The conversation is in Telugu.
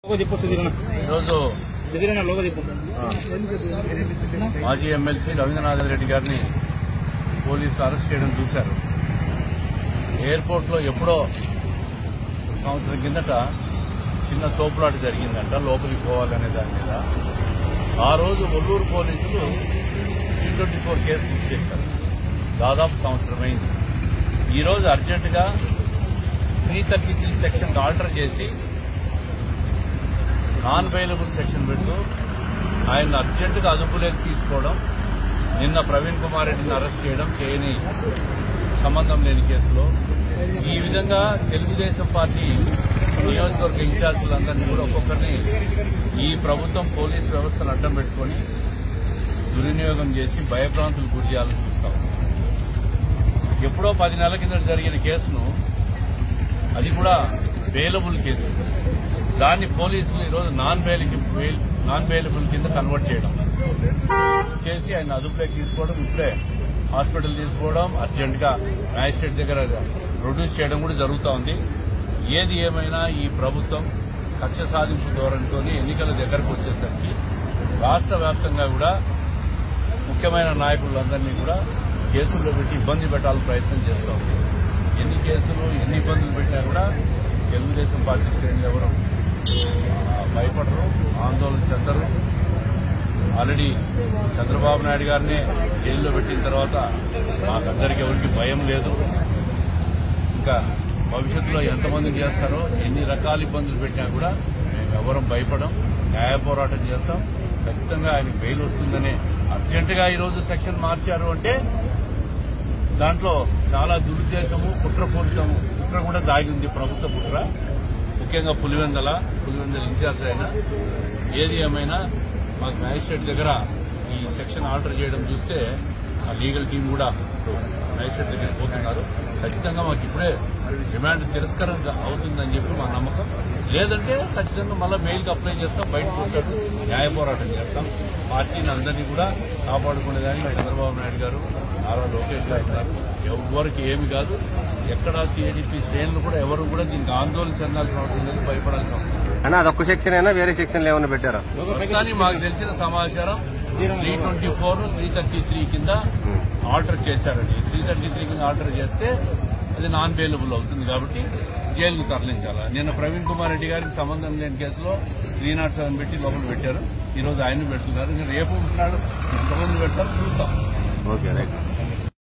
ఈరోజు మాజీ ఎమ్మెల్సీ రవీంద్రనాథ్ రెడ్డి గారిని పోలీసులు అరెస్ట్ చేయడం చూశారు. ఎయిర్పోర్ట్ లో ఎప్పుడో సంవత్సరం కిందట చిన్న తోపులాట జరిగిందంట, లోపలికి పోవాలనే దాని మీద. ఆ రోజు ఒల్లూరు పోలీసులు 324 కేసు బుక్ చేశారు. దాదాపు సంవత్సరమైంది. ఈరోజు అర్జెంటుగా 333 సెక్షన్ ఆల్టర్ చేసి నాన్ బెయిలబుల్ సెక్షన్ పెడుతూ ఆయన అర్జెంటుగా అదుపులోకి తీసుకోవడం, నిన్న ప్రవీణ్ కుమార్ రెడ్డిని అరెస్ట్ చేయడం చేయని సంబంధం లేని కేసులో. ఈ విధంగా తెలుగుదేశం పార్టీ నియోజకవర్గ ఇన్ఛార్జీలందరినీ కూడా ఒక్కొక్కరిని ఈ ప్రభుత్వం పోలీసు వ్యవస్థను అడ్డం పెట్టుకుని దుర్వినియోగం చేసి భయభ్రాంతులు గురి చేయాలని చూస్తాం. ఎప్పుడో 10 నెలల కింద జరిగిన కేసును, అది కూడా బెయిలబుల్ కేసు, దాన్ని పోలీసులు ఈరోజు నాన్ బెయిలబుల్ కింద కన్వర్ట్ చేయడం చేసి ఆయన అదుపులోకి తీసుకోవడం, ఇప్పుడే హాస్పిటల్ తీసుకోవడం, అర్జెంటుగా మ్యాజిస్ట్రేట్ దగ్గర ప్రొడ్యూస్ చేయడం కూడా జరుగుతూ ఉంది. ఏది ఏమైనా ఈ ప్రభుత్వం కక్ష సాధింపు ధోరణితో ఎన్నికల దగ్గరకు వచ్చేసరికి రాష్ట్ర వ్యాప్తంగా కూడా ముఖ్యమైన నాయకులందరినీ కూడా కేసుల్లో పెట్టి ఇబ్బంది పెట్టాలని ప్రయత్నం చేస్తూ ఉంది. ఎన్ని కేసులు ఎన్ని ఇబ్బందులు పెట్టినా కూడా తెలుగుదేశం పార్టీ శ్రేణులు ఎవరు భయపడరు, ఆందోళన చెందరు. ఆల్రెడీ చంద్రబాబు నాయుడు గారిని జైల్లో పెట్టిన తర్వాత మాకందరికీ ఎవరికి భయం లేదు. ఇంకా భవిష్యత్తులో ఎంతమంది చేస్తారో, ఎన్ని రకాల ఇబ్బందులు పెట్టినా కూడా మేము ఎవరం భయపడం, న్యాయ పోరాటం చేస్తాం. ఖచ్చితంగా ఆయనకు బెయిల్ వస్తుందనే అర్జెంటుగా ఈరోజు సెక్షన్ మార్చారు అంటే దాంట్లో చాలా దురుద్దేశము, కుట్ర కూడా దాగి ఉంది. ప్రభుత్వ కుట్ర, ముఖ్యంగా పులివెందల ఇన్ఛార్జ్ అయినా. ఏది ఏమైనా మాకు మ్యాజిస్ట్రేట్ దగ్గర ఈ సెక్షన్ ఆర్డర్ చేయడం చూస్తే ఆ లీగల్ టీం కూడా మ్యాజిస్ట్రేట్ దగ్గర పోతున్నారు. ఖచ్చితంగా మాకు ఇప్పుడే డిమాండ్ తిరస్కారం అవుతుందని చెప్పి మా నమ్మకం. లేదంటే ఖచ్చితంగా మళ్ళీ మెయిల్కి అప్లై చేస్తాం, బయటకు వస్తాడు, న్యాయ పోరాటం చేస్తాం. పార్టీని అందరినీ కూడా కాపాడుకునేదానికి చంద్రబాబు నాయుడు గారు, నారా లోకేష్ గారు ఉన్నారు. ఎవరికి ఏమి కాదు. ఎక్కడ టీడీపీ శ్రేణులు కూడా ఎవరు కూడా దీనికి ఆందోళన చెందాల్సిన అవసరం లేదు, భయపడాల్సిన అవసరం లేదు. అన్న అదొక్క సెక్షన్ అయినా వేరే సెక్షన్లు ఏమైనా పెట్టారా? కానీ మాకు తెలిసిన సమాచారం 324, 333 కింద ఆర్డర్ చేశారండి. 333 కింద ఆర్డర్ చేస్తే అది నాన్ బెయిలబుల్ అవుతుంది కాబట్టి జైలుకు తరలించాలా. నిన్న ప్రవీణ్ కుమార్ రెడ్డి గారికి సంబంధం లేని కేసులో 307 పెట్టి లోపల పెట్టారు. ఈ రోజు ఆయన పెడుతున్నారు. రేపు ఉంటున్నాడు, ఎంతమంది పెడతారో చూస్తాం. Okay right.